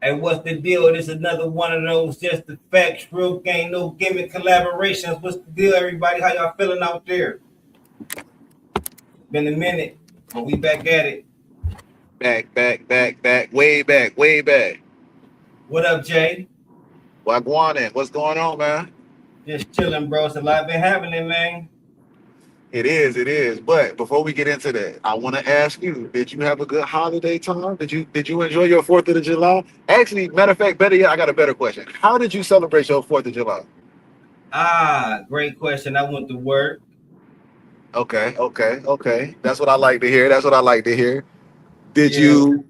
Hey, what's the deal? This is another one of those just the facts, real game, no gimmick collaborations. What's the deal, everybody? How y'all feeling out there? Been a minute, but we back at it. Back, way back. What up, Jay? Wagwan, what's going on, man? Just chilling, bro. It's a lot been happening, man. It is. But before we get into that, I want to ask you: did you have a good holiday time? Did you enjoy your Fourth of July? Actually, matter of fact, better yet, I got a better question. How did you celebrate your Fourth of July? Great question. I went to work. Okay. That's what I like to hear. That's what I like to hear. Did Yeah. you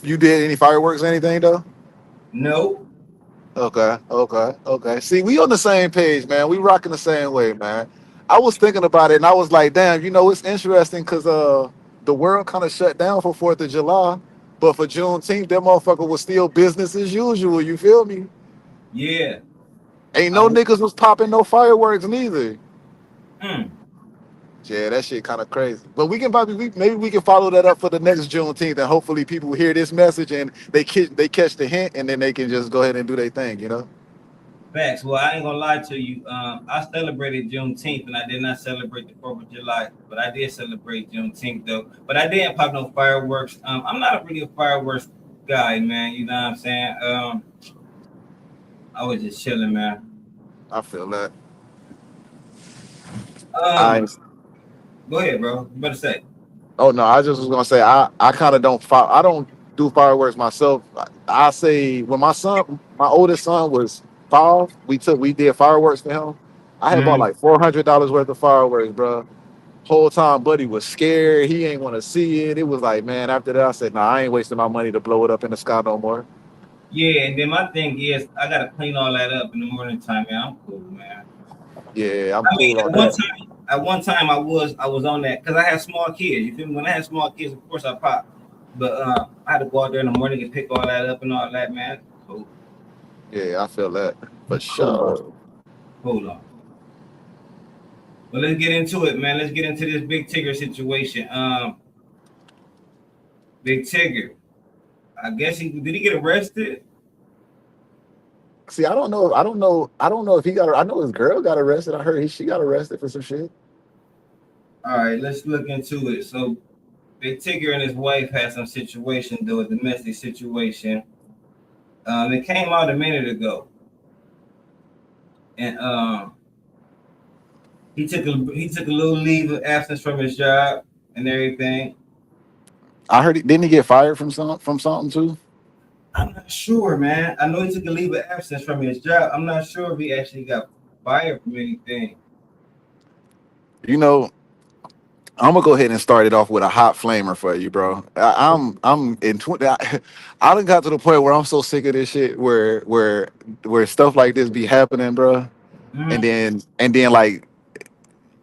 you did any fireworks or anything though? Nope. Okay. See, we on the same page, man. We rocking the same way, man. I was thinking about it, and I was like, damn, it's interesting because the world kind of shut down for Fourth of July, but for Juneteenth, that motherfucker was still business as usual. You feel me? Yeah. Ain't I no w- niggas was popping no fireworks neither. mm, Yeah, that shit kind of crazy. But we can maybe we can follow that up for the next Juneteenth, and hopefully people hear this message and they catch the hint, and then they can just go ahead and do their thing. Facts. Well, I ain't gonna lie to you. I celebrated Juneteenth, and I did not celebrate the 4th of July, but I did celebrate Juneteenth though. But I didn't pop no fireworks. I'm not really a fireworks guy, man. You know what I'm saying? I was just chilling, man. I feel that. Um, I Go ahead, bro. You better say. Oh no, I just was gonna say I kind of I don't do fireworks myself. I say when my oldest son was 5, we did fireworks for him. I had bought Mhm. like $400 worth of fireworks, bro. Whole time, buddy was scared. He ain't want to see it. It was like, man. After that, I said, nah, I ain't wasting my money to blow it up in the sky no more. Yeah, and then my thing is, I gotta clean all that up in the morning time, man. I'm cool, man. Yeah, I'm I mean, cool on that. at one time, I was on that because I had small kids. You feel me? When I had small kids, of course I pop, but I had to go out there in the morning and pick all that up and all that, man. Cool. Yeah, I feel that for Hold on, sure. hold on. But let's get into it, man. Let's get into this Big Tigger situation. Big Tigger. I guess he did he get arrested? See, I don't know. I don't know. I don't know if he got. I know his girl got arrested. I heard she got arrested for some shit. All right, let's look into it. So Big Tigger and his wife had some situation, though, a domestic situation. It came out a minute ago, and he took a little leave of absence from his job and everything. I heard. Didn't he get fired from something too? I'm not sure, man. I know he took a leave of absence from his job. I'm not sure if he actually got fired from anything. You know, I'm gonna go ahead and start it off with a hot flamer for you, bro. I'm in 20. I done got to the point where I'm so sick of this shit, where stuff like this be happening, bro. And Mhm. then like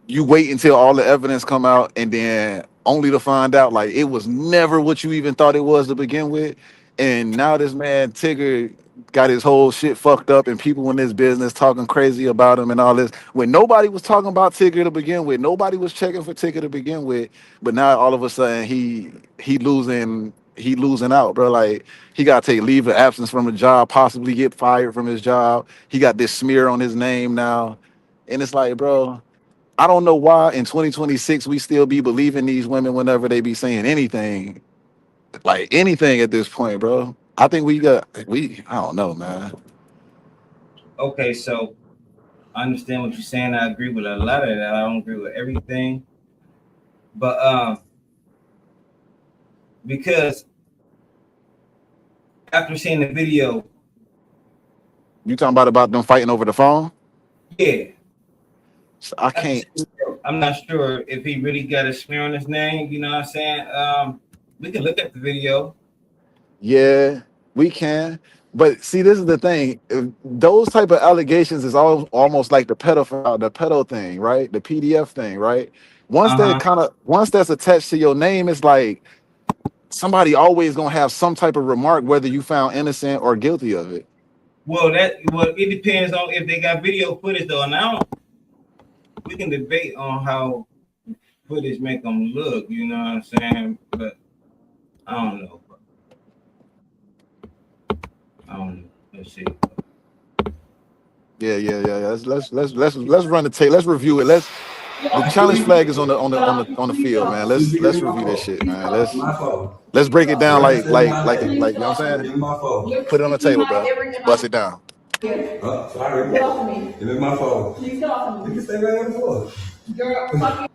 you wait until all the evidence come out, and then only to find out like it was never what you even thought it was to begin with. And now this man Tigger got his whole shit fucked up, and people in this business talking crazy about him and all this. When nobody was talking about Tigger to begin with, nobody was checking for Tigger to begin with. But now all of a sudden he losing out, bro. Like he got to take leave of absence from a job, possibly get fired from his job. He got this smear on his name now, and it's like, bro. I don't know why in 2026 we still be believing these women whenever they be saying anything, like anything at this point, bro. I think I don't know, man. Okay, so I understand what you're saying. I agree with a lot of that. I don't agree with everything, but because after seeing the video, You talking about them fighting over the phone? yeah, So I after can't. seeing the video, I'm not sure if he really got a smear on his name. You know what I'm saying? We can look at the video. Yeah, we can. But see, this is the thing. Those type of allegations is almost like the pedo thing, right? The PDF thing, right? Uh huh. Once that's attached to your name, it's like somebody always gonna have some type of remark, whether you found innocent or guilty of it. Well, it depends on if they got video footage though. Now we can debate on how footage make them look. You know what I'm saying? But I don't know. appreciate it. Yeah. Let's run the tape. Let's review it. The challenge flag is on the field, man. Let's review this shit, man. Let's break it down like you know what I'm saying? Put it on the table, bro. Bust it down. Sorry. Get off of me. Give me my phone. Please get off of me. You can stay right on the floor. Girl, fucking.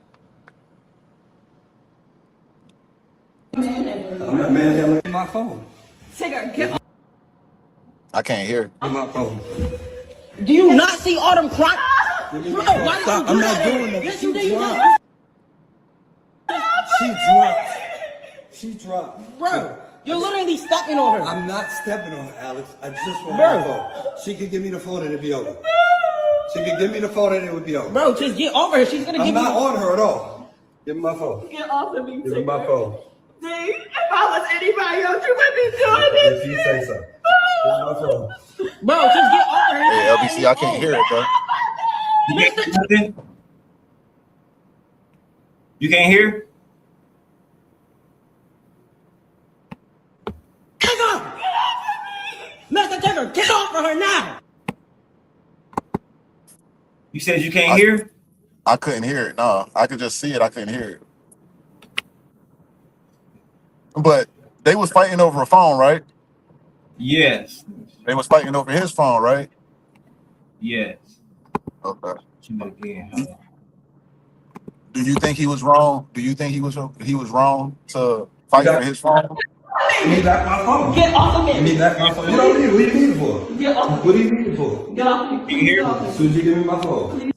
I'm not manhandling my phone. Tigger, get off. I can't hear. Give my phone. Do you not see all them crime? Bro, why Stop. I'm not doing that. Yes, you did. She dropped. Bro, you're literally stepping on her. I'm not stepping on her, Alex. I just want Bro. my phone. She could give me the phone and it'd be over. She could give me the phone and it would be over. Bro, just get over her. She's gonna I'm give not you. on her at all. Give me my phone. Get off of me, Give me my phone. See, if I was anybody else, you wouldn't be doing this. If you say so. Give me my phone. Bro, just get over her. Hey, LBC, I can't hear it, bro. You can't hear nothing? You can't hear? Tigger! Mr. Tigger, get off of her now! You said you can't hear? I couldn't hear it. No, I could just see it. I couldn't hear it. But they was fighting over a phone, right? Yes. They was fighting over his phone, right? Yes. Okay. Again. Do you think he was wrong? Do you think he was wrong to fight for his phone? Give me back my phone. Get off of Give me me. back my phone. You don't need it. What do you need it for? Get off of What do you need it for? me. Get off of me. You hear Get off me? of me. Suji, give me my phone.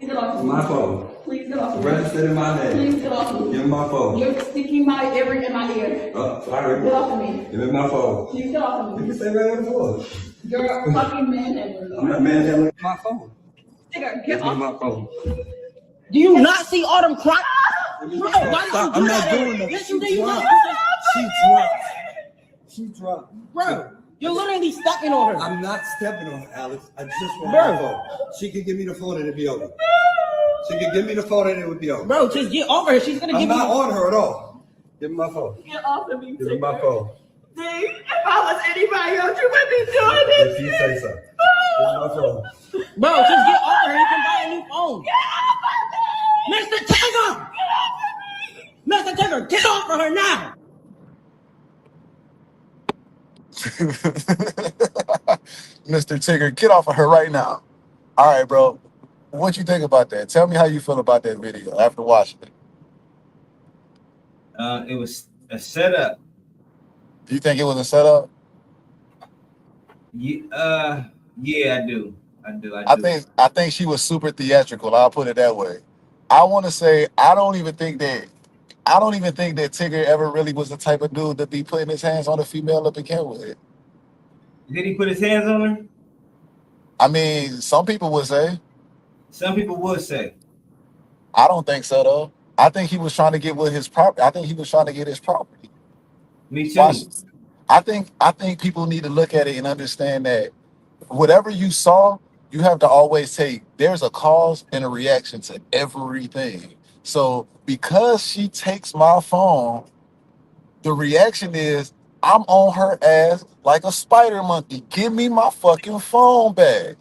Get off of me. My phone. Please get off of me. Registered in my name. Please get off of me. Give me my phone. You're sticking my ear in my ear. Sorry. Get off of me. Give me my phone. Please get off of You me. can stay right on the floor. You're a fucking man I'm not manhandling my phone. Tigger, Give get me off. my phone. Do you not see all them crime? Bro, why Stop. you I'm do not that? doing that. Yes, you did. She dropped. Bro, you're literally stepping on her. I'm not stepping on her, Alex. I just want Bro. my phone. She could give me the phone and it'd be over. She could give me the phone and it would be over. Bro, just get over her. She's gonna I'm give not you. on her at all. Give me my phone. Get off of me, Give me my Tigger. phone. See, if I was anybody else, you wouldn't be doing this. If you say so. Give me my phone. Bro, just get over her. You can buy a new phone. Mr. Tigger! Mr. Tigger, get off of her now! Mr. Tigger, get off of her right now. All right, bro. What you think about that? Tell me how you feel about that video after watching it. It was a setup. Do you think it was a setup? Yeah, I do. I think she was super theatrical. I'll put it that way. I want to say I don't even think that Tigger ever really was the type of dude to be putting his hands on a female to begin with. Did he put his hands on her? I mean, some people would say. Some people would say. I don't think so though. I think he was trying to get with his property. I think he was trying to get his property. Me too. Watch- I think people need to look at it and understand that whatever you saw, you have to always take there's a cause and a reaction to everything. So because she takes my phone, the reaction is I'm on her ass like a spider monkey. Give me my fucking phone back.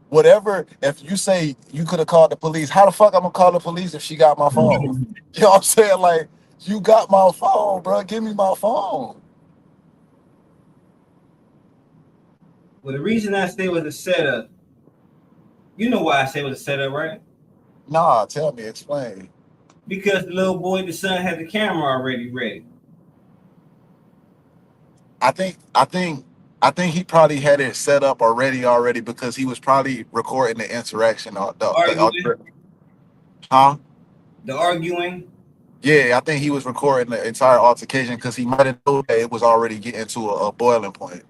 Whatever, if you say you could have called the police, how the fuck I'm gonna call the police if she got my phone? You know what I'm saying? Like, you got my phone, bro. Give me my phone. Well, the reason I say it was a setup, you know why I say it was a setup, right? Nah, tell me, explain. Because the little boy, the son, had the camera already ready. I think he probably had it set up already because he was probably recording the interaction or huh? The arguing. Yeah, I think he was recording the entire altercation because he might have known that it was already getting to a boiling point.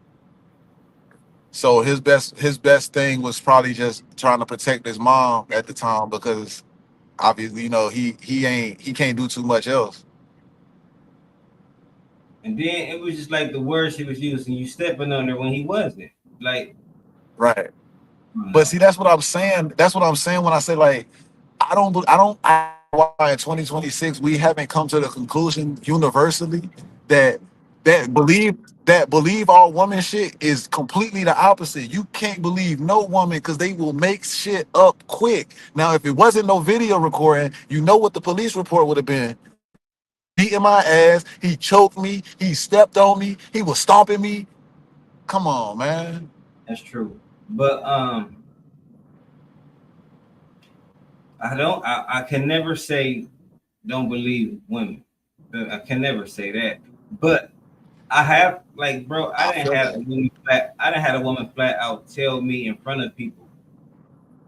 So his best thing was probably just trying to protect his mom at the time because obviously, you know, he can't do too much else. And then it was just like the words he was using, you stepping on her when he wasn't. Like, Right. But see, that's what I'm saying. That's what I'm saying when I say like I don't why in 2026 we haven't come to the conclusion universally that that believe all woman shit is completely the opposite. You can't believe no woman because they will make shit up quick. Now, if it wasn't no video recording, you know what the police report would have been. Beating my ass, he choked me, he stepped on me, he was stomping me. Come on, man. That's true. But I can never say don't believe women. I can never say that. But I have, like, bro, I feel that. I didn't have a woman flat out tell me in front of people,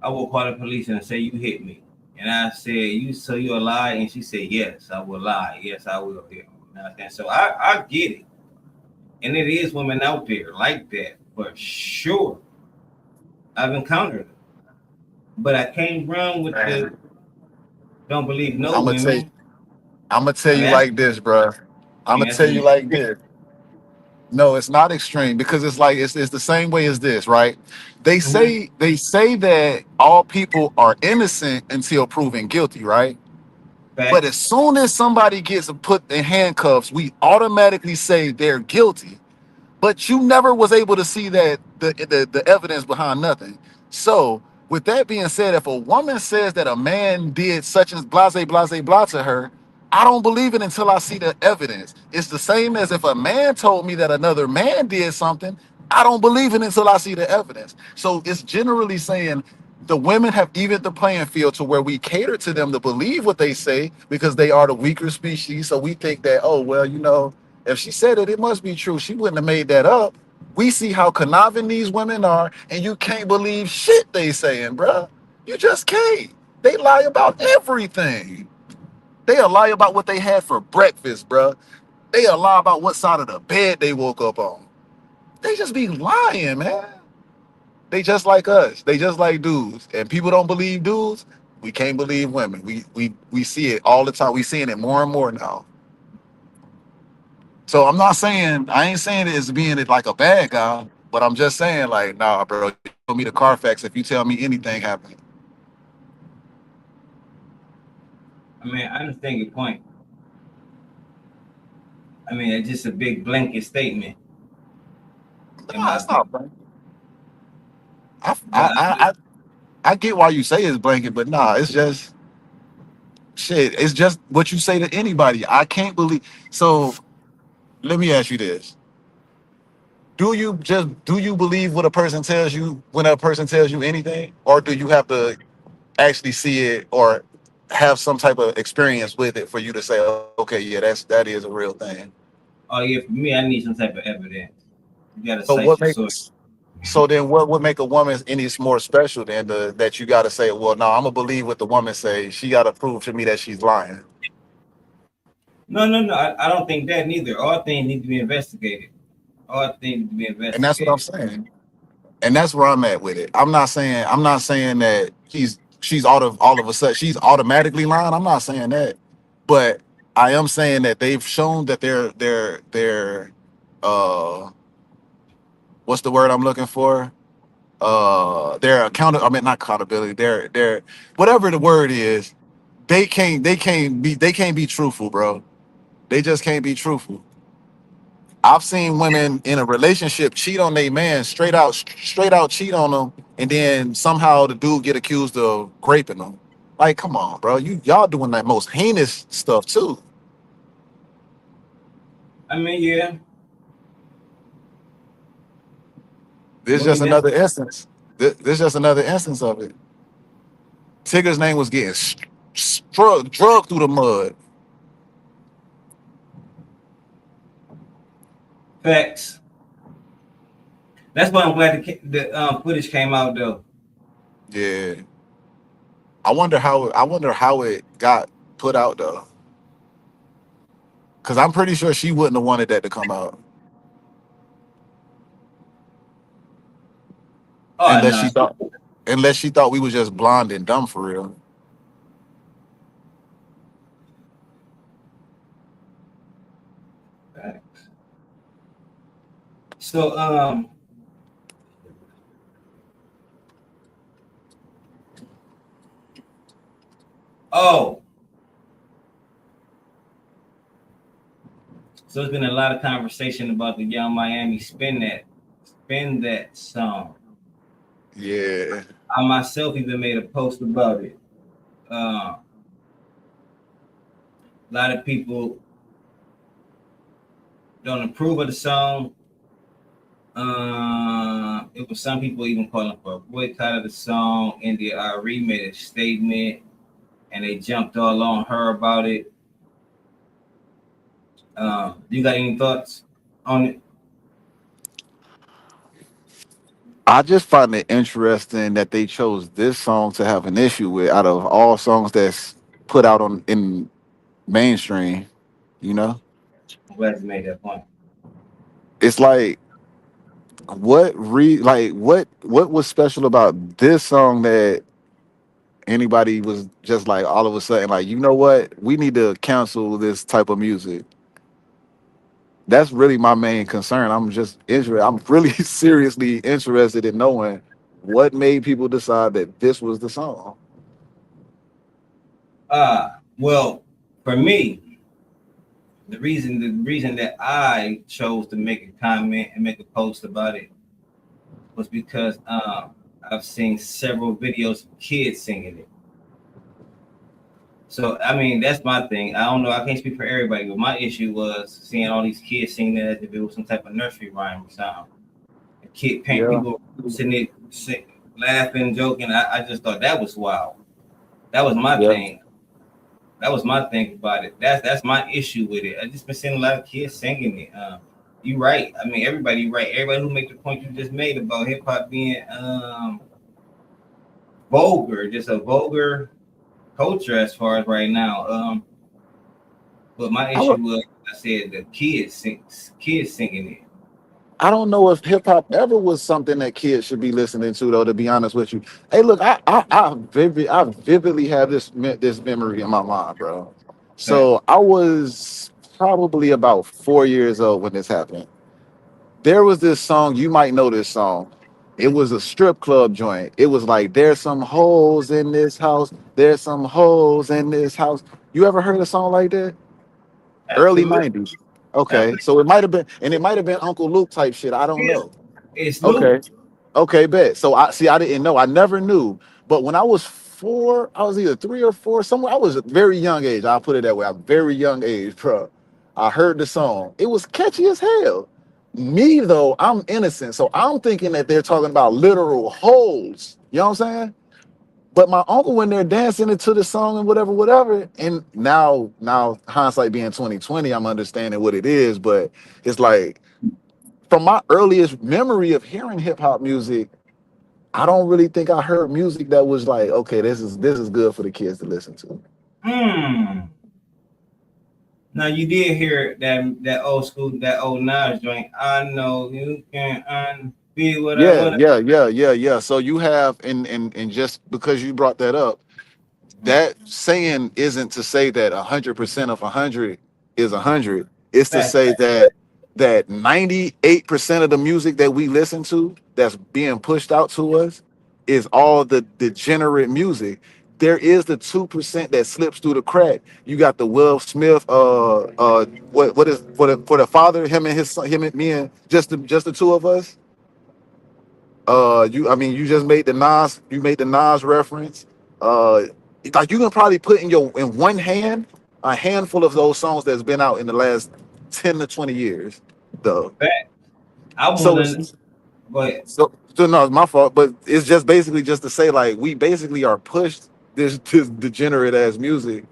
I will call the police and say you hit me. And I said, you're a lie? And she said, yes, I will lie. Yes, I will. Yeah. So I get it. And it is women out there like that for sure. I've encountered them. But I can't run with the don't believe no I'm gonna tell you, women. I'm gonna tell I you mean, like this, bro. I I'm mean gonna that's tell you an like this. No, it's not extreme because it's like it's the same way as this, right? They say that all people are innocent until proven guilty, right? But as facts. soon as somebody gets put in handcuffs, we automatically say they're guilty, but you never was able to see that the evidence behind nothing. So with that being said, if a woman says that a man did such as blase blah to her, I don't believe it until I see the evidence. It's the same as if a man told me that another man did something, I don't believe it until I see the evidence. So it's generally saying the women have evened the playing field to where we cater to them to believe what they say because they are the weaker species. So we think that, oh well, if she said it, it must be true. She wouldn't have made that up. We see how conniving these women are, and you can't believe shit they saying, bruh. You just can't. They lie about everything. They'll lie about what they had for breakfast, bruh. They'll lie about what side of the bed they woke up on. They just be lying, man. They just like us. They just like dudes. And people don't believe dudes. We can't believe women. We see it all the time. We seeing it more and more now. So I ain't saying it as being it like a bad guy, but I'm just saying like, nah, bro, you tell me the Carfax if you tell me anything happened. I mean, I understand your point. I mean, it's just a big blanket statement, in Nah, my it's not, opinion. bro. I, But I, I, I I get why you say it's blanket, but nah, it's just shit. It's just what you say to anybody. I can't believe. So let me ask you this: do you believe what a person tells you when a person tells you anything, or do you have to actually see it or have some type of experience with it for you to say, okay, yeah, that is a real thing? oh yeah, for me, I need some type of evidence. You gotta So cite what your source. makes so then what would make a woman any more special than that you got to say, well, no, I'm gonna believe what the woman say. She got to prove to me that she's lying. No. I don't think that neither. All things need to be investigated. All things need to be And that's what I'm investigated. saying. And that's where I'm at with it. I'm not saying that she's all of a sudden she's automatically lying. I'm not saying that. But I am saying that they've shown that they're uh what's the word I'm looking for? Their I mean not accountability, they're whatever the word is, they can't be truthful, bro. They just can't be truthful. I've seen women in a relationship cheat on their man, straight out cheat on them, and then somehow the dude get accused of raping them. Like, come on, bro. Y'all doing that most heinous stuff too. I mean, yeah. This I just mean, that's another instance. This just another instance of it. Tigger's name was getting drug through the mud. facts. That's why I'm glad the footage came out though. Yeah. I wonder how it got put out though. Cause I'm pretty sure she wouldn't have wanted that to come out Oh unless she no. thought unless she thought we was just blonde and dumb for real. Facts. So oh So there's been a lot of conversation about the Young Miami spin that song. Yeah. I myself even made a post about it. A lot of people don't approve of the song. It was some people even calling for a boycott of the song. India Ari made a statement, and they jumped all on her about it. You got any thoughts on it? I just find it interesting that they chose this song to have an issue with out of all songs that's put out on in mainstream, you know? I'm glad you made that point. It's like what was special about this song that anybody was just like all of a sudden like, you know what? We need to cancel this type of music. That's really my main concern. I'm just interested. I'm really seriously interested in knowing what made people decide that this was the song. Well, for me, the reason that I chose to make a comment and make a post about it was because I've seen several videos of kids singing it. So I mean, that's my thing. I don't know. I can't speak for everybody, but my issue was seeing all these kids singing it as if it was some type of nursery rhyme or something. A kid paint Yeah. people sitting there laughing, joking. I just thought that was wild. That was my Yeah. thing. That was my thing about it. That's my issue with it. I just been seeing a lot of kids singing it. You right. I mean, everybody right. Everybody who made the point you just made about hip hop being vulgar, just a vulgar culture as far as right now. But my issue was, I said the kids singing it. I don't know if hip hop ever was something that kids should be listening to, though. To be honest with you, hey, look, I vividly have this memory in my mind, bro. So I was probably about 4 years old when this happened. There was this song. You might know this song. It was a strip club joint. It was like, "There's some hoes in this house. There's some hoes in this house." You ever heard a song like that? Early Absolutely. 90s. Okay, so it might have been, and it might have been Uncle Luke type shit. I don't know. It's Okay. Luke. Okay, bet. So I didn't know. I never knew. But when I was 4, I was either 3 or 4, somewhere. I was a very young age. I'll put it that way. A very young age, bro. I heard the song. It was catchy as hell. Me though, I'm innocent. So I'm thinking that they're talking about literal holes. You know what I'm saying? But my uncle when they're dancing into the song and whatever. And now hindsight being 2020, I'm understanding what it is. But it's like from my earliest memory of hearing hip hop music, I don't really think I heard music that was like, okay, this is good for the kids to listen to. Now you did hear that old school, that old Nas joint. I know you can be what I want. Yeah. So you have, and just because you brought that up, that saying isn't to say that 100% of 100 is 100. It's to say that 98% of the music that we listen to that's being pushed out to us is all the degenerate music. There is the 2% that slips through the crack. You got the Will Smith, what is for the father, him and his son, him and me and just the two of us. You just made the Nas reference. Like you can probably put in one hand a handful of those songs that's been out in the last 10 to 20 years, though. I So wouldn't. But so no, it's my fault, but it's just basically just to say like we basically are pushed this degenerate ass music,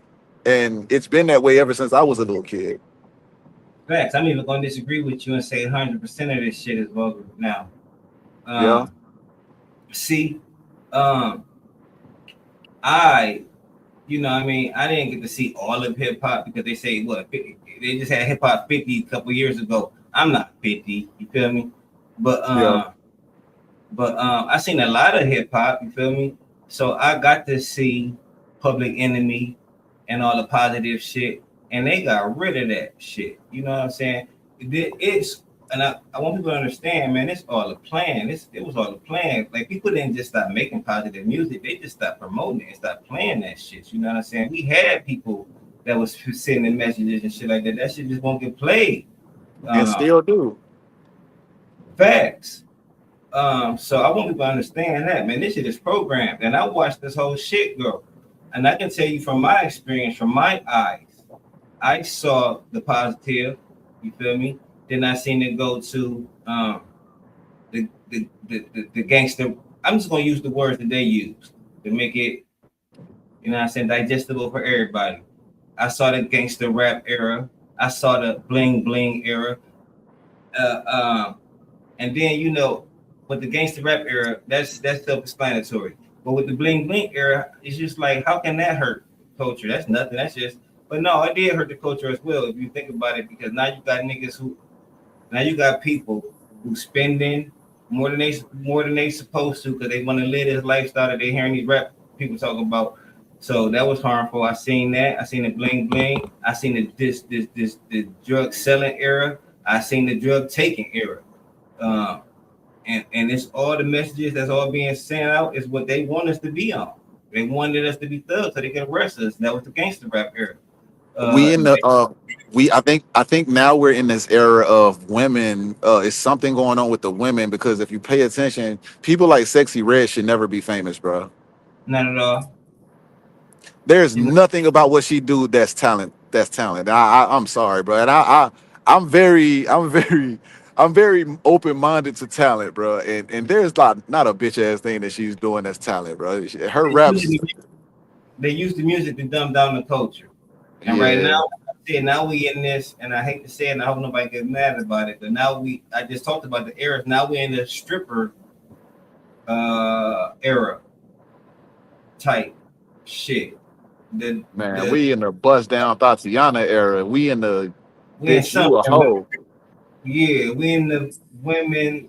and it's been that way ever since I was a little kid. facts. I'm even gonna disagree with you and say 100% of this shit is vulgar now. Yeah. See, I didn't get to see all of hip hop because they say what 50, they just had hip hop 50 a couple years ago. I'm not 50, you feel me? But I seen a lot of hip hop, you feel me? So I got to see Public Enemy and all the positive shit, and they got rid of that shit. You know what I'm saying? I want people to understand, man, it's all a plan. It was all a plan. Like people didn't just stop making positive music, they just stopped promoting it and stopped playing that shit. You know what I'm saying? We had people that was sending messages and shit like that. That shit just won't get played. And still do. Facts. So I want people to understand that, man. This shit is programmed, and I watched this whole shit go. And I can tell you from my experience, from my eyes, I saw the positive. You feel me? Then I seen it go to the gangster. I'm just gonna use the words that they used to make it, you know what I'm saying, digestible for everybody. I saw the gangster rap era. I saw the bling bling era. And then, you know, with the gangster rap era, that's self-explanatory. But with the bling bling era, it's just like, how can that hurt culture? That's nothing. That's just, but no, it did hurt the culture as well if you think about it, because now you got niggas now you got people who spending more than they supposed to, because they want to live this lifestyle that they hearing these rap people talk about. So that was harmful. I seen that. I seen the bling bling. I seen the drug selling era. I seen the drug taking era. And it's all the messages that's all being sent out is what they want us to be on. They wanted us to be thugs so they can arrest us. That was the gangster rap era. I think now we're in this era of women. It's something going on with the women, because if you pay attention, people like Sexy Red should never be famous, bro. Not at all. There's nothing about what she do that's talent. I'm sorry, bro. And I'm very open-minded to talent, bro. And there's not a bitch ass thing that she's doing that's talent, bro. Her raps. They use the music to dumb down the culture. And right now we in this, and I hate to say it, and I hope nobody gets mad about it, but now I just talked about the eras. Now we're in the stripper era type shit. We in the bust down Tatiana era. We in the bitch, you a hoe. Yeah, we in the women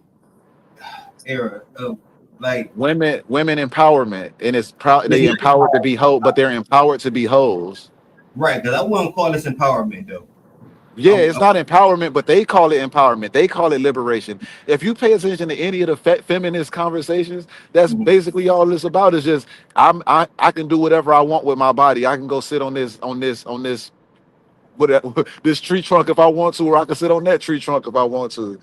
era of like women empowerment, and it's they empowered to be hoe, but they're empowered to be hoes. Right, because I wouldn't call this empowerment though. Yeah, it's not empowerment, but they call it empowerment. They call it liberation. If you pay attention to any of the feminist conversations, that's basically all it's about. Is just I can do whatever I want with my body. I can go sit on this whatever, this tree trunk if I want to, or I can sit on that tree trunk if I want to.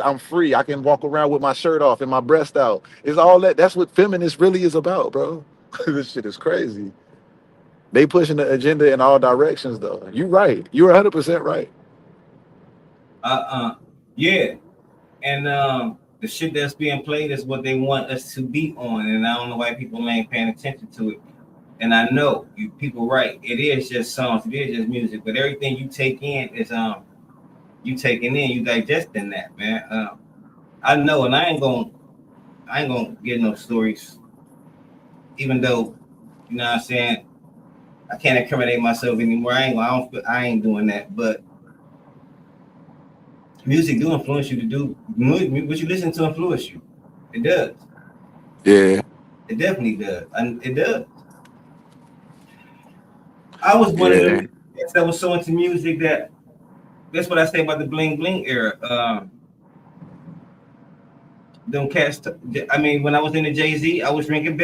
I'm free. I can walk around with my shirt off and my breast out. It's all that. That's what feminist really is about, bro. This shit is crazy. They pushing the agenda in all directions, though. You're right. You're 100% right. Yeah. And the shit that's being played is what they want us to be on, and I don't know why people ain't paying attention to it. And I know you people right. It is just songs. It is just music. But everything you take in is you taking in, you digesting that, man. I know, and I ain't gonna get no stories, even though, you know what I'm saying, I can't incriminate myself anymore. I ain't doing that. But music do influence you to do what you listen to influence you. It does. Yeah. It definitely does. And it does. I was one of them that was so into music that's what I say about the bling bling era. Them cats. I mean, when I was in the Jay-Z, I was drinking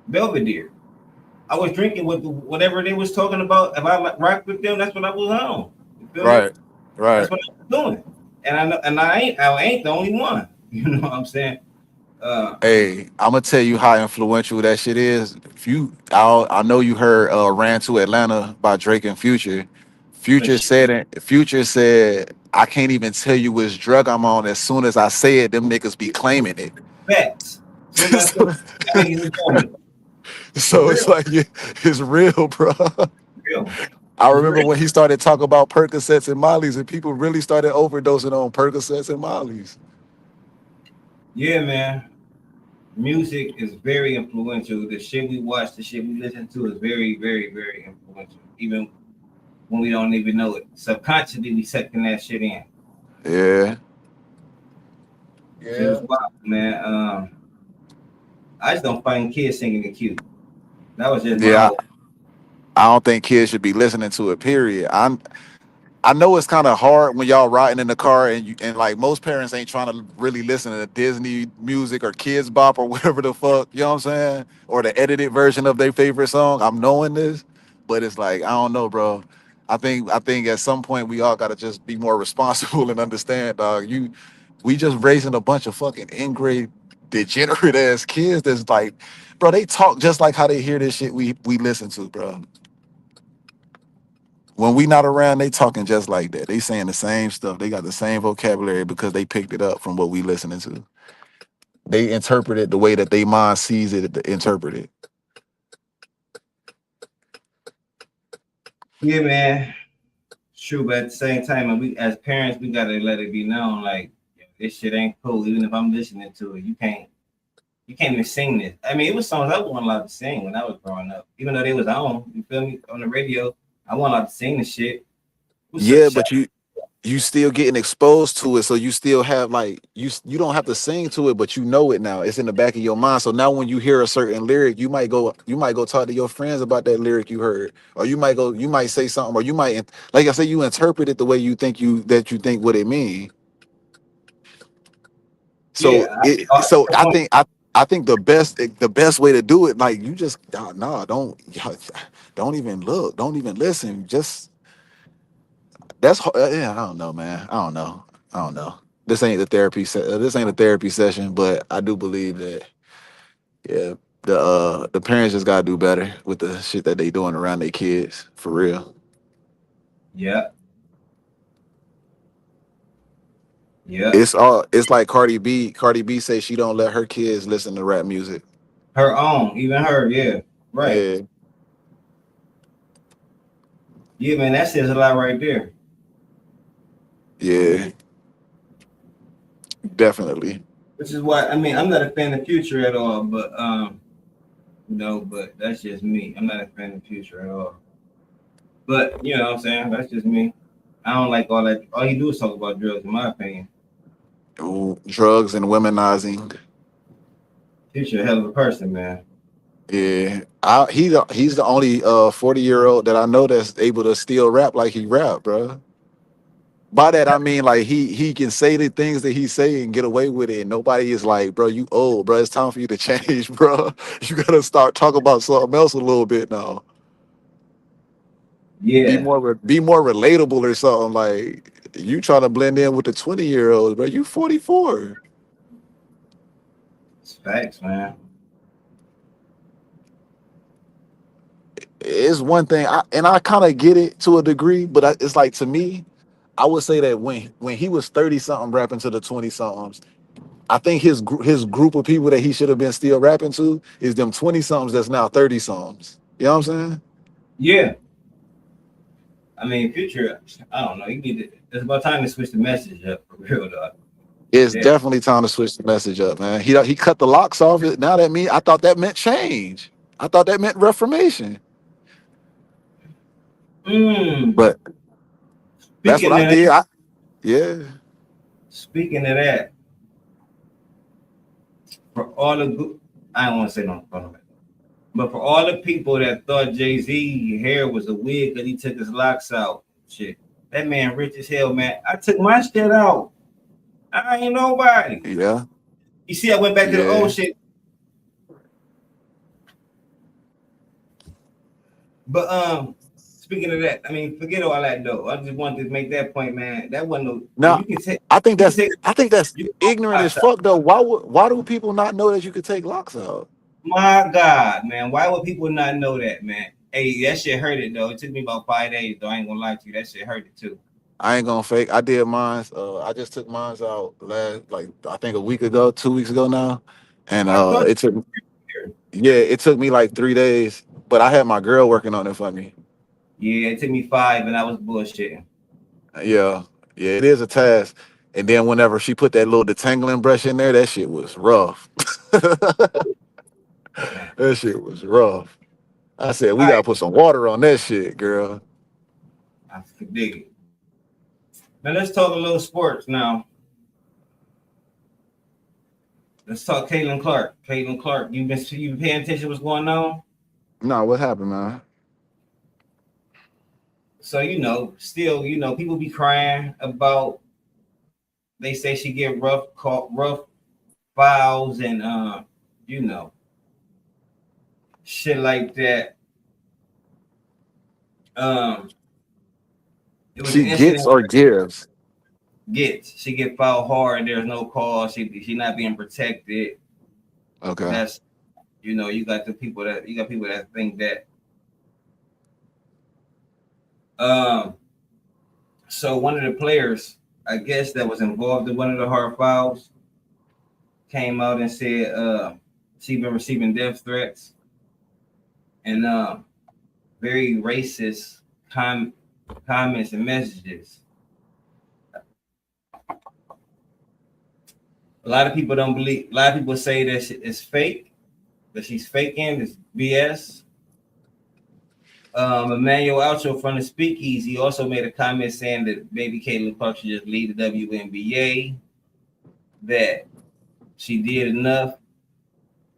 Belvedere. I was drinking with whatever they was talking about. If I rocked with them, that's what I was on. Right. That's what I was doing. And I know, and I ain't the only one. You know what I'm saying? Hey, I'm gonna tell you how influential that shit is. I know you heard "Ran to Atlanta" by Drake and Future. Future said, "I can't even tell you which drug I'm on. As soon as I say it, them niggas be claiming it." Facts. So it's like it's real, bro. Real. I remember when he started talking about Percocets and Molly's, and people really started overdosing on Percocets and Molly's. Yeah, man. Music is very influential. The shit we watch, the shit we listen to is very, very, very influential. Even when we don't even know it. Subconsciously, we sucking that shit in. Yeah. Shit is wild, man. I just don't find kids singing it cute. That was just I don't think kids should be listening to it, period. I know it's kind of hard when y'all riding in the car and like most parents ain't trying to really listen to Disney music or Kids Bop or whatever the fuck, you know what I'm saying? Or the edited version of their favorite song. I'm knowing this. But it's like I don't know, bro. I think at some point we all gotta just be more responsible and understand, dog. We just raising a bunch of fucking ingrate, degenerate ass kids. That's like, bro, they talk just like how they hear this shit we listen to, bro. When we not around, they talking just like that. They saying the same stuff. They got the same vocabulary because they picked it up from what we listening to. They interpret it the way that they mind sees it interpret it. Yeah, man. True, but at the same time, and we as parents, we gotta let it be known, like this shit ain't cool. Even if I'm listening to it, you can't even sing this. I mean, it was songs I wasn't allowed to sing when I was growing up, even though they was on. You feel me? On the radio, I wasn't allowed to sing the shit. It was Yeah, such but you still getting exposed to it, so you still have like you don't have to sing to it, but you know it now. It's in the back of your mind. So now when you hear a certain lyric, you might go talk to your friends about that lyric you heard, or you might say something, or you might, like I said, you interpret it the way you think what it means. So yeah. I think the best way to do it, like you just don't even look, don't even listen, just yeah, I don't know, man. I don't know. This ain't this ain't a therapy session, but I do believe that yeah, the parents just gotta do better with the shit that they doing around their kids for real. Yeah. Yeah. It's like Cardi B. Cardi B says she don't let her kids listen to rap music. Her own, even her, yeah. Right. Yeah, Yeah, man, that says a lot right there. yeah, definitely. Which is why I mean I'm not a fan of Future at all, but but that's just me. I'm not a fan of Future at all. But you know what I'm saying? That's just me. I don't like all that. All he do is talk about drugs, in my opinion. Ooh, drugs and womenizing. Future a hell of a person, man. Yeah, he's the only 40-year-old that I know that's able to still rap like he rap, bro. By that I mean like he can say the things that he say and get away with it, and nobody is like, bro, you old, bro. It's time for you to change, bro. You gotta start talking about something else a little bit now. Yeah, Be more relatable or something. Like you trying to blend in with the 20-year-olds, bro. You 44. it's facts, man. It's one thing, I kind of get it to a degree, but it's like to me, I would say that when he was 30 something rapping to the 20 somethings, I think his group of people that he should have been still rapping to is them 20 somethings that's now 30 somethings. You know what I'm saying? Yeah, I mean Future. I don't know. You need to. It's about time to switch the message up for real, dog. It's Yeah. definitely time to switch the message up, man. He cut the locks off it. Now I thought that meant change. I thought that meant reformation. Mm. But that's Speaking what I of that, did. Yeah. speaking of that, for all the good, I don't want to say no, but for all the people that thought Jay-Z hair was a wig that he took his locks out, shit, that man rich as hell, man. I took my shit out. I ain't nobody. Yeah. You see, I went back to the Yeah. old shit. But speaking of that, I mean, forget all that though. I just wanted to make that point, man. That wasn't no. Now You can take. I think You can that's take. You can ignorant as fuck though. Why do people not know that you could take locks out? My God, man. Why would people not know that, man? Hey, that shit hurt it though. It took me about 5 days though. I ain't gonna lie to you. That shit hurt it too. I ain't gonna fake. I did mine. I just took mine out like I think a week ago, 2 weeks ago now, and I thought it took me like 3 days, but I had my girl working on it for me. yeah, it took me 5 and I was bullshitting. Yeah, yeah, it is a task. And then whenever she put that little detangling brush in there, that shit was rough. That shit was rough. I said we All gotta right, put some water on that shit, girl. I could dig it. Now let's talk a little sports now. Let's talk Caitlin Clark. Caitlin Clark, you been paying attention to what's going on? No, what happened, man? So still, people be crying about. They say she get rough fouls and shit like that. It was an She gets incident. or gives. She get fouled hard. There's no call. She not being protected. Okay. That's you got people that think that. So one of the players, I guess that was involved in one of the hard fouls, came out and said she been receiving death threats and very racist comments and messages. A lot of people don't believe. A lot of people say that it's fake, that she's faking. It's BS. Emmanuel Alcho from the Speakeasy also made a comment saying that maybe Caitlin Clark should just leave the WNBA. That she did enough.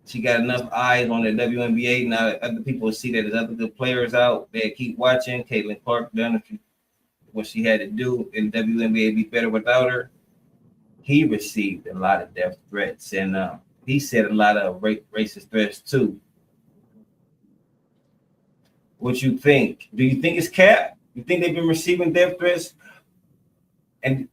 She got enough eyes on the WNBA. Now other people see that there's other good players out there. Keep watching. Caitlin Clark done what she had to do in the WNBA. Be better without her. He received a lot of death threats, and he said a lot of racist threats too. What you think? Do you think it's cap? You think they've been receiving death threats? And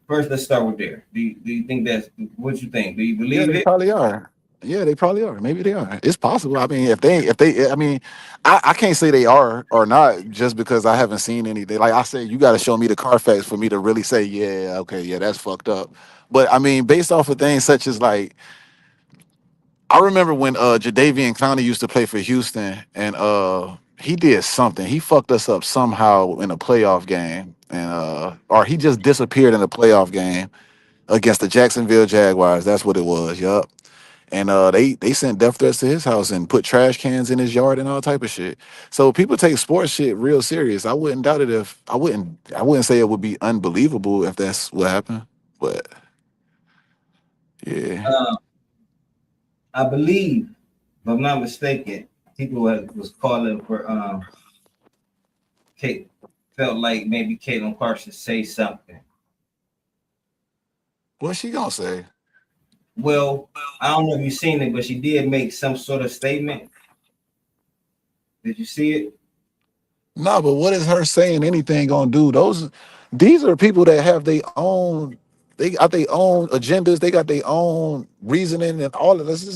first, let's start with there. Do you think that's what you think? Do you Yeah, believe they it? probably are. Yeah, they probably are. Maybe they are. It's possible. I mean, I mean, I can't say they are or not just because I haven't seen anything. Like I said, you got to show me the Carfax for me to really say, yeah, okay, yeah, that's fucked up. But I mean, based off of things such as like, I remember when Jadeveon Clowney used to play for Houston, and he did something. He fucked us up somehow in a playoff game, and or he just disappeared in a playoff game against the Jacksonville Jaguars. That's what it was. Yup. And they sent death threats to his house and put trash cans in his yard and all type of shit. So people take sports shit real serious. I wouldn't doubt it if I wouldn't say it would be unbelievable if that's what happened. But yeah. I believe, if I'm not mistaken, people was calling for Kate. Felt like maybe Caitlin Clark should say something. What's she gonna say? Well, I don't know if you've seen it, but she did make some sort of statement. Did you see it? No, but what is her saying anything gonna do? These are people that have they got their own agendas, they got their own reasoning and all of this.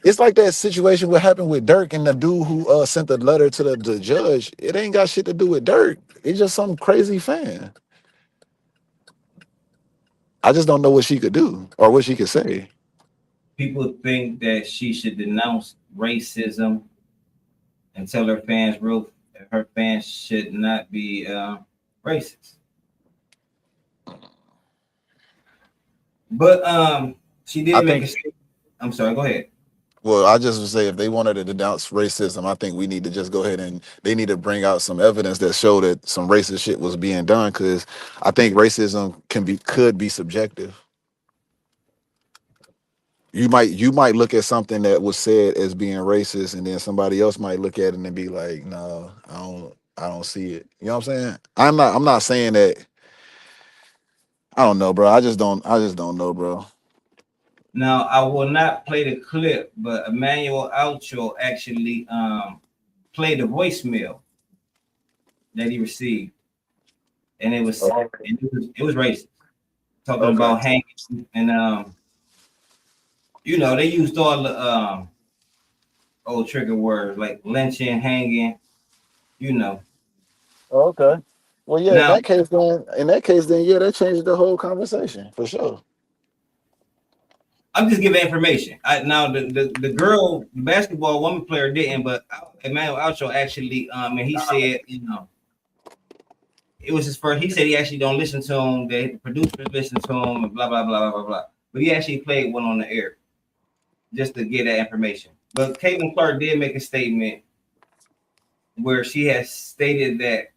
It's like that situation what happened with Dirk and the dude who sent the letter to the judge. It ain't got shit to do with Dirk. It's just some crazy fan. I just don't know what she could do or what she could say. People think that she should denounce racism and tell her fans should not be racist. But she did make a statement. I'm sorry, go ahead. Well, I just would say if they wanted to denounce racism, I think we need to just go ahead and they need to bring out some evidence that show that some racist shit was being done, because I think racism could be subjective. You might look at something that was said as being racist, and then somebody else might look at it and be like, no, I don't see it. You know what I'm saying? I'm not saying that. I don't know, bro. I just don't know, bro. Now, I will not play the clip, but Emmanuel Alcho actually played the voicemail that he received, and it was racist, talking about hanging and they used all the old trigger words like lynching, hanging, Okay. Well, yeah. Now, In that case, then yeah, that changes the whole conversation for sure. I'm just giving information. Now the girl, the basketball woman player didn't, but Emmanuel Alcho actually, and he said, it was his first. He said he actually don't listen to him. The producers listen to him, and blah blah blah blah blah blah. But he actually played one on the air just to get that information. But Caitlin Clark did make a statement where she has stated that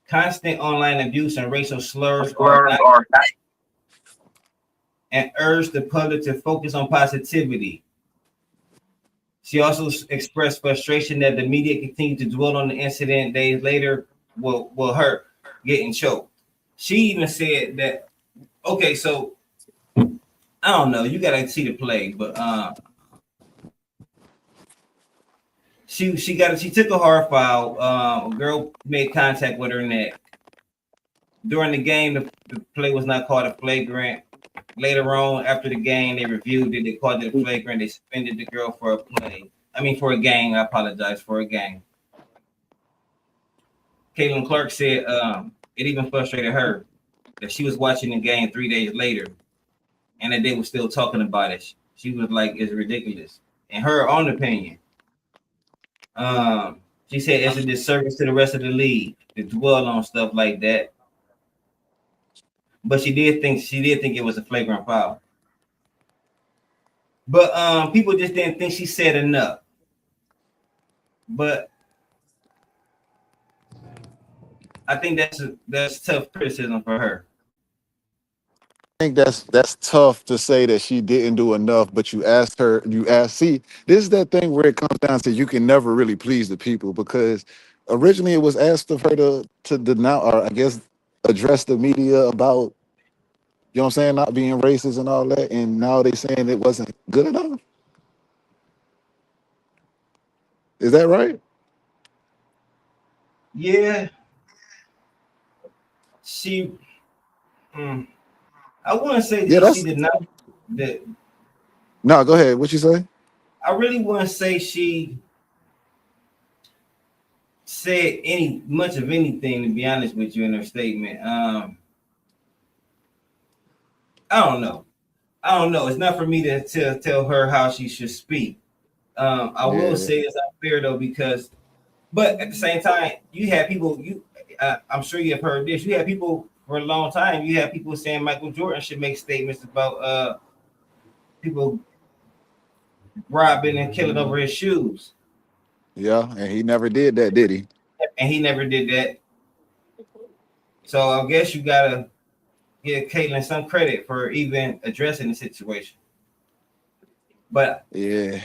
constant online abuse and racial slurs are not, and urged the public to focus on positivity. She also expressed frustration that the media continued to dwell on the incident days later will hurt getting choked. She even said that, okay, so I don't know, you gotta see the play, but She took a hard foul. A girl made contact with her neck. During the game, the play was not called a flagrant. Later on, after the game, they reviewed it. They called it a flagrant. They suspended the girl for a play. I mean, for a game. I apologize, for a game. Caitlin Clark said it even frustrated her that she was watching the game 3 days later and that they were still talking about it. She was like, it's ridiculous. In her own opinion, she said it's a disservice to the rest of the league to dwell on stuff like that. But she did think it was a flagrant foul. But people just didn't think she said enough. But I think that's tough criticism for her. I think that's tough to say that she didn't do enough, but you asked, see, this is that thing where it comes down to you can never really please the people, because originally it was asked of her to denounce, or I guess address the media about, you know what I'm saying, not being racist and all that, and now they saying it wasn't good enough. Is that right? Yeah. She I wouldn't say Yeah, she did not. That no, go ahead. What you say? I really wouldn't say she said much of anything, to be honest with you, in her statement. I don't know. It's not for me to tell her how she should speak. I will say it's unfair though, because, but at the same time, you have people. I'm sure you have heard this. You have people for a long time. You have people saying Michael Jordan should make statements about people robbing and killing over his shoes. Yeah, and he never did that, did he? And he never did that. So I guess you gotta give Caitlin some credit for even addressing the situation. But yeah,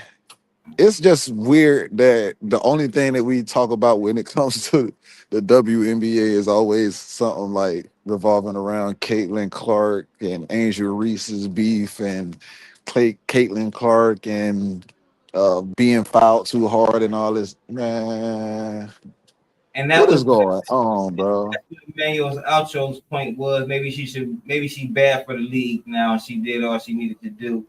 it's just weird that the only thing that we talk about when it comes to the WNBA is always something like revolving around Caitlin Clark and Angel Reese's beef and Caitlin Clark and being fouled too hard and all this. Man, and that what was is going on, bro? Emmanuel's outro's point was maybe she's bad for the league now. She did all she needed to do.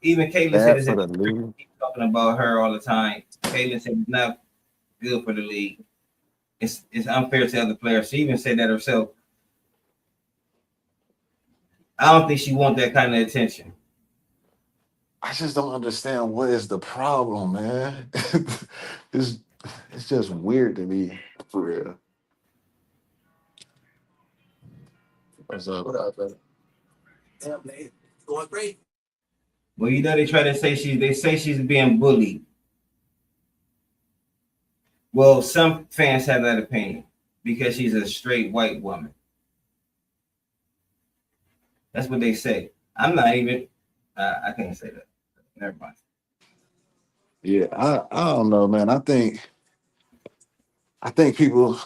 Even Caitlin said Bad for the league. keep talking about her all the time. Caitlin said it's not good for the league. It's unfair to other players. She even said that herself. I don't think she wants that kind of attention. I just don't understand what is the problem, man. it's just weird to me, for real. What's up? What up, man? Going great. Well, you know they say she's being bullied. Well, some fans have that opinion because she's a straight white woman. That's what they say. I'm not even. I can't say that. Never mind. Yeah, I don't know, man. I think people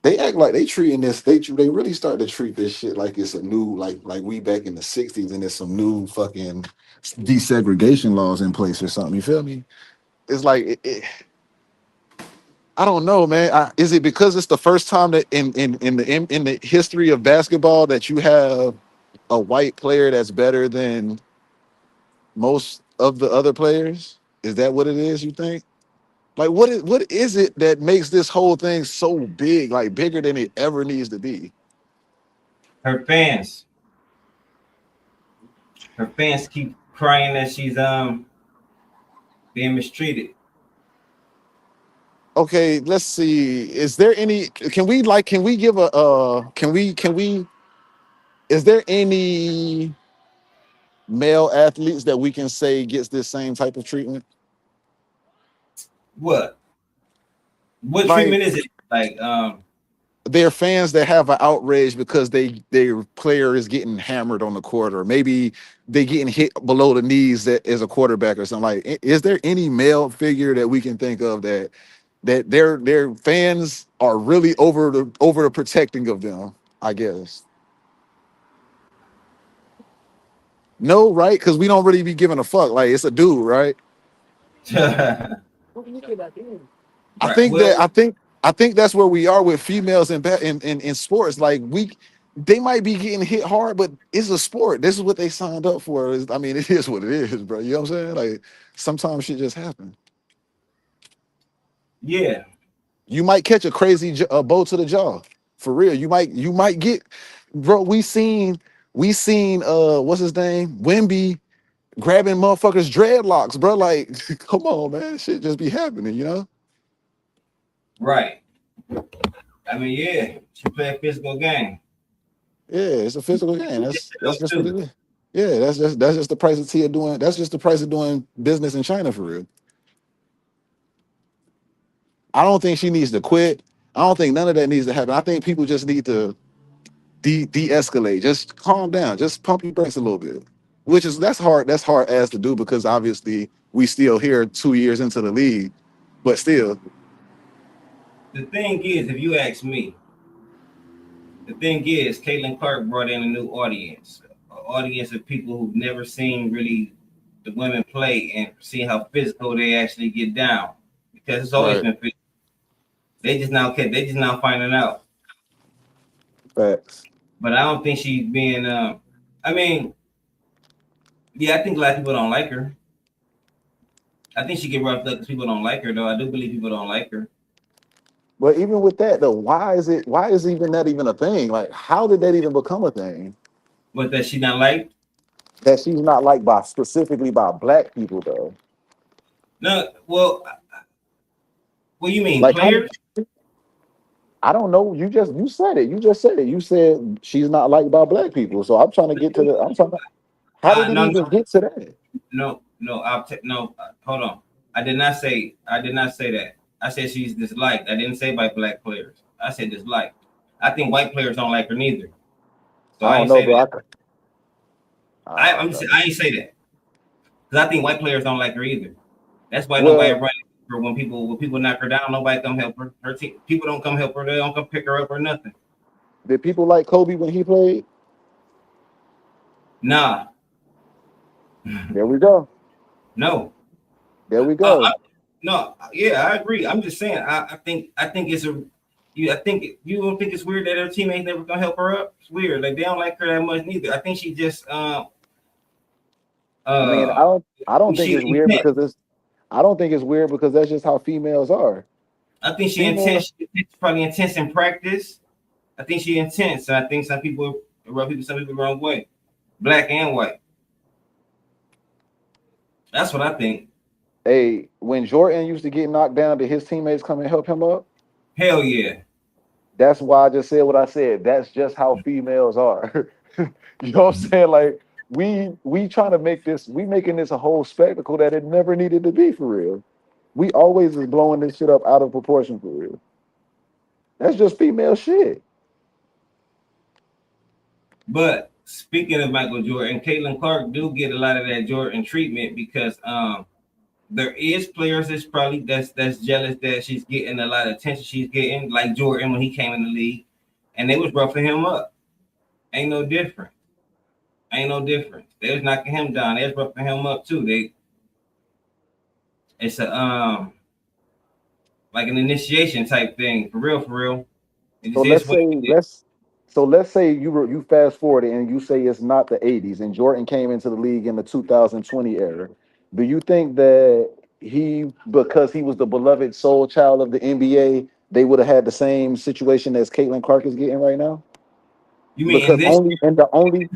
they act like they treating this. They really start to treat this shit like it's a new, like we back in the '60s and there's some new fucking desegregation laws in place or something. You feel me? It's like I don't know, man. Is it because it's the first time that in the history of basketball that you have a white player that's better than most of the other players? Is that what it is, you think? Like, what is it that makes this whole thing so big, like bigger than it ever needs to be? Her fans keep crying that she's being mistreated. Okay, let's see. Is there any? Can we give a? Can we? Is there any male athletes that we can say gets this same type of treatment? What Like, treatment is it? Like there are fans that have an outrage because their player is getting hammered on the court, or maybe they getting hit below the knees as a quarterback or something. Like, is there any male figure that we can think of that their fans are really over the protecting of them, I guess? No, right? Because we don't really be giving a fuck. Like it's a dude, right? Right. I think that Well, I think that's where we are with females in sports. Like they might be getting hit hard, but it's a sport. This is what they signed up for. I mean, it is what it is, bro. You know what I'm saying? Like sometimes shit just happens. yeah. You might catch a crazy bow to the jaw, for real. You might get, bro. We seen what's his name, Wimby grabbing motherfuckers dreadlocks, bro. Like, come on, man, shit just be happening, you know? Right. I mean, yeah. She play a physical game. Yeah, it's a physical game. That's just what it Too. is. Yeah, that's just the price of Tia doing. That's just the price of doing business in China for real. I don't think she needs to quit. I don't think none of that needs to happen. I think people just need to de-escalate. Just calm down. Just pump your brakes a little bit. That's hard. That's hard as to do because obviously we still here 2 years into the league, but still, The thing is, if you ask me, the thing is, Caitlin Clark brought in a new audience, an audience of people who've never seen really the women play and see how physical they actually get down. Because it's always right. been physical. They just now finding out. Facts. But I don't think she's being. I mean, yeah, I think a lot of people don't like her. I think she get roughed up because people don't like her, though. I do believe people don't like her. But even with that though, why is even that even a thing? Like, how did that even become a thing? But that she not liked. That she's not liked by specifically by black people though. No, well, what do you mean, Like, players? I don't know. You said it. You just said it. You said she's not liked by black people. So I'm trying to get to the. I'm trying to. How did it No, even get to that? no. Hold on. I did not say that. I said she's disliked. I didn't say by black players. I said disliked. I think white players don't like her neither. So I I don't ain't know, say bro. that. I don't know. I ain't say that because I think white players don't like her either. That's why Well, nobody running her when people knock her down. Nobody come help her. Her team people don't come help her. They don't come pick her up or nothing. did people like Kobe when he played? Nah, There we go. no. There we go. No, yeah, I agree. I'm just saying. I think it's a. I think you don't think it's weird that her teammates never gonna help her up. It's weird. Like they don't like her that much neither. I think she just I mean, I don't think she it's weird intense. because I don't think it's weird because that's just how females are. I think she Females, intense. She's probably intense in practice. I think she intense. And I think some people the wrong way, black and white. That's what I think. hey, when Jordan used to get knocked down, did his teammates come and help him up? Hell yeah. That's why I just said what I said. That's just how females are. You know what I'm saying? Like we trying to make this, we making this a whole spectacle that it never needed to be for real. We always is blowing this shit up out of proportion for real. That's just female shit. But speaking of Michael Jordan, Caitlin Clark do get a lot of that Jordan treatment because there is players that's jealous that she's getting a lot of attention she's getting, like Jordan when he came in the league, and they was roughing him up. Ain't no different. They was knocking him down. They was roughing him up too. It's a like an initiation type thing, for real. It So just is let's what say it is. let's say you fast forward and you say it's not the 80s and Jordan came into the league in the 2020 era. Do you think that because he was the beloved soul child of the NBA, they would have had the same situation as Caitlin Clark is getting right now? You mean in Because this?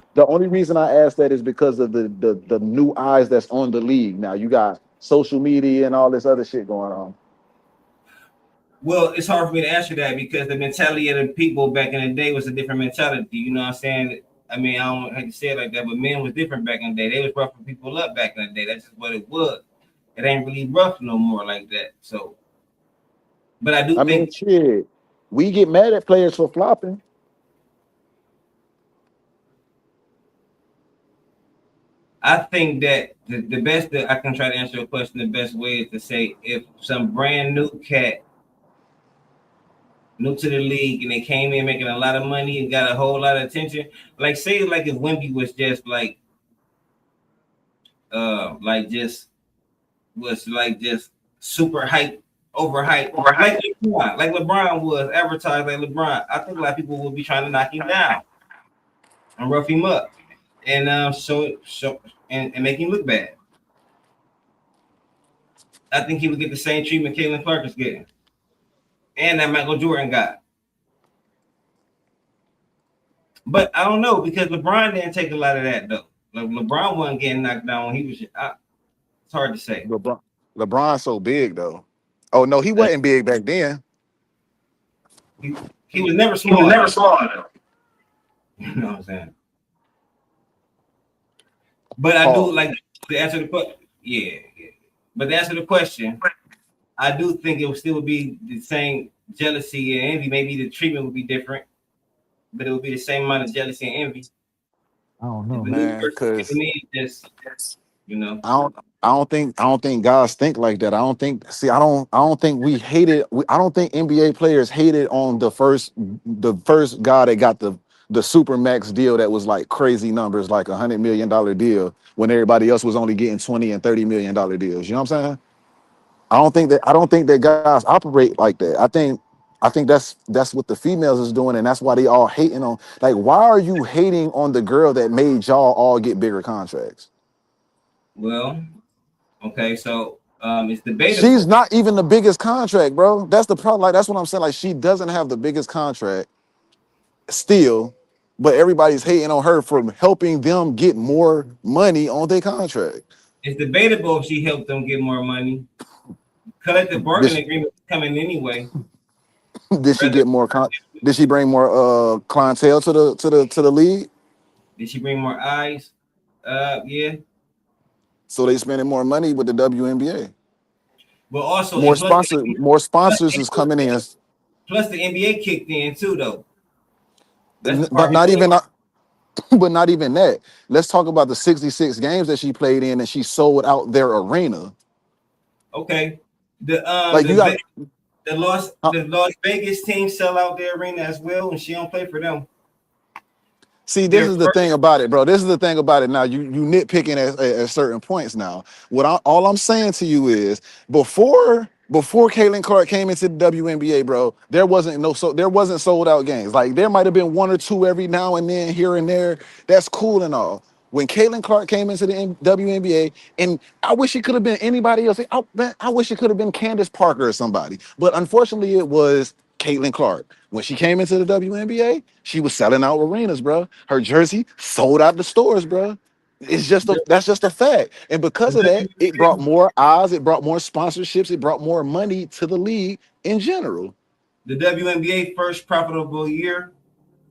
the only reason I asked that is because of the new eyes that's on the league now. You got social media and all this other shit going on. Well, it's hard for me to answer that because the mentality of the people back in the day was a different mentality. You know what I'm saying? I mean, I don't hate to say it like that, but men was different back in the day. They was roughing people up back in the day. That's just what it was. It ain't really rough no more like that. So, but I do I mean, think shit. We get mad at players for flopping. that the best that I can try to answer your question the best way is to say if some brand new cat new to the league and they came in making a lot of money and got a whole lot of attention, like say like if Wemby was just like like just was like just super hype, overhyped, like LeBron was advertised like LeBron. I think a lot of people will be trying to knock him down and rough him up and show and make him look bad. I think he would get the same treatment Caitlin Clark is getting, and that Michael Jordan got. But I don't know because LeBron didn't take a lot of that though. Like LeBron wasn't getting knocked down when he was. It's hard to say. LeBron's so big though. Oh no, he wasn't big back then. He was never small. You know what I'm saying? But I do like to answer the question. Yeah. But to answer the question, I do think it would still be the same jealousy and envy. Maybe the treatment would be different, but it would be the same amount of jealousy and envy. I don't know, man. Because you know, I don't think guys think like that. I don't think we hated. I don't think NBA players hated on the first guy that got the super max deal that was like crazy numbers, like $100 million deal, when everybody else was only getting $20 and $30 million deals. You know what I'm saying? I don't think that guys operate like that. I think that's what the females is doing, and that's why they all hating on. Like, why are you hating on the girl that made y'all all get bigger contracts? Well, okay, so it's debatable. She's not even the biggest contract, bro. That's the problem. Like, that's what I'm saying. Like, she doesn't have the biggest contract still, but everybody's hating on her for helping them get more money on their contract. It's debatable if she helped them get more money. Collective bargaining agreement coming anyway. Did she get more? Did she bring more clientele to the league? Did she bring more eyes? Yeah. So they spending more money with the WNBA. But also more sponsors is coming in. Plus the NBA kicked in too, though. But not even that. Let's talk about the 66 games that she played in and she sold out their arena. Okay. The Las Vegas team sell out their arena as well, and she don't play for them. See, this is the thing about it, bro. This is the thing about it. Now, you nitpicking at certain points. Now, all I'm saying to you is before Caitlin Clark came into the WNBA, bro, there wasn't sold out games. Like, there might have been one or two every now and then, here and there. That's cool and all. When Caitlin Clark came into the WNBA, and I wish it could have been anybody else. I wish it could have been Candace Parker or somebody. But unfortunately, it was Caitlin Clark. When she came into the WNBA, she was selling out arenas, bro. Her jersey sold out the stores, bro. That's just a fact. And because of that, it brought more eyes, it brought more sponsorships, it brought more money to the league in general. The WNBA first profitable year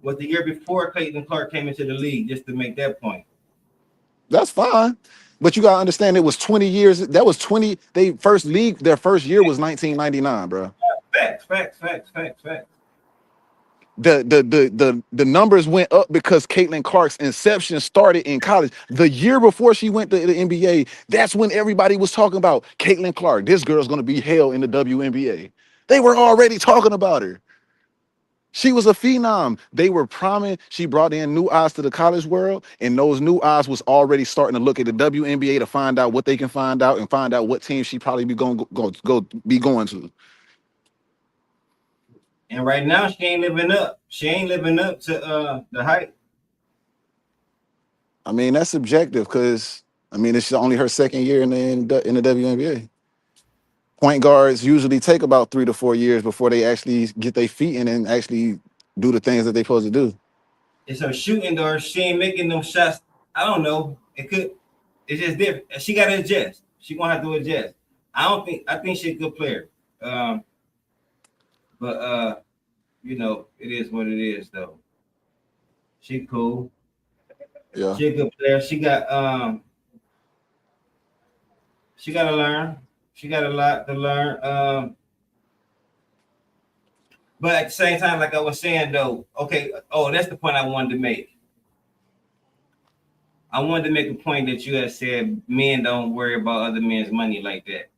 was the year before Caitlin Clark came into the league, just to make that point. That's fine. But you gotta understand, it was 20 years. That was 20. Their first year was 1999, bro. Facts. The numbers went up because Caitlin Clark's inception started in college. The year before she went to the NBA, that's when everybody was talking about Caitlin Clark. This girl's gonna be hell in the WNBA. They were already talking about her. She was a phenom. They were priming. She brought in new eyes to the college world, and those new eyes was already starting to look at the WNBA to find out what they can find out and find out what team she probably be going to. And right now, she ain't living up. She ain't living up to the hype. I mean, that's subjective because it's only her second year in the WNBA. Point guards usually take about 3 to 4 years before they actually get their feet in and actually do the things that they're supposed to do. It's her shooting, though. She ain't making them shots. I don't know. It's just different. She got to adjust. She gonna have to adjust. I think she's a good player. But it is what it is, though. She cool. Yeah. She a good player. She got to learn. She got a lot to learn. But at the same time, like I was saying, though, okay. Oh, that's the point I wanted to make. I wanted to make a point that you had said men don't worry about other men's money like that.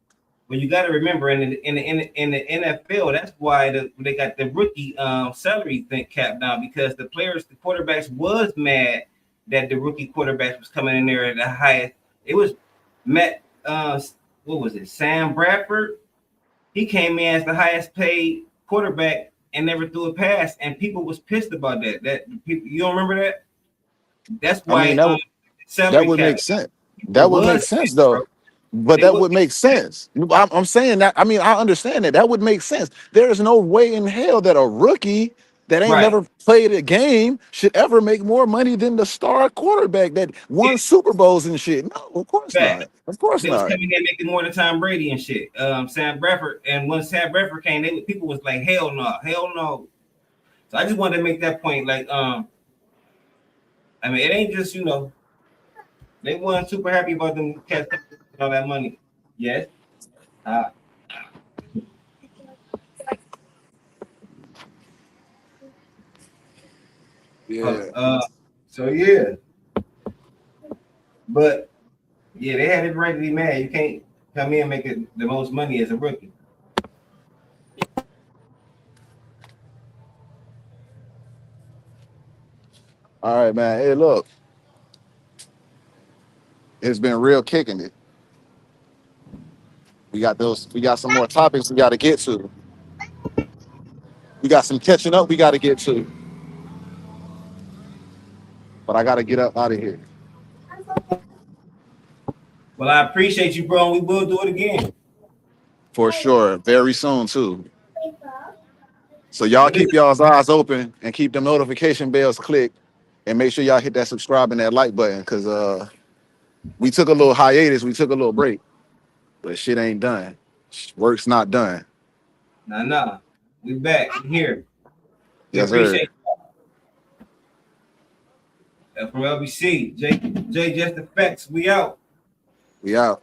But you got to remember, in the NFL, that's why they got the rookie salary cap down, because the quarterbacks was mad that the rookie quarterbacks was coming in there at the highest. It was Matt, what was it? Sam Bradford. He came in as the highest paid quarterback and never threw a pass, and people was pissed about that. You don't remember that? That's I why mean, that salary would cap make sense. That would make was sense, pissed, bro. though. But They that would- would make sense. I'm saying that. I mean, I understand that. That would make sense. There is no way in hell that a rookie that ain't Right. never played a game should ever make more money than the star quarterback that won Super Bowls and shit. No, of course Back. not. Of course They was not. coming in making more than Tom Brady and shit. Sam Bradford, and when Sam Bradford came, people was like, hell no, hell no. So I just wanted to make that point. Like, I mean, it ain't just they weren't super happy about them cats taking all that money. Yes. Yeah. So yeah. But yeah, they had it right to be mad. You can't come in and make it the most money as a rookie. All right, man. Hey, look, it's been real kicking it. We got some more topics we got to get to. We got some catching up we got to get to. But I got to get up out of here. Well, I appreciate you, bro. And we will do it again. For sure. Very soon, too. So y'all keep y'all's eyes open and keep them notification bells clicked and make sure y'all hit that subscribe and that like button because we took a little hiatus. We took a little break. But shit ain't done. Work's not done. Nah. We back here. We Yes, appreciate sir. you. From LBC, J Just Effects, we out. We out.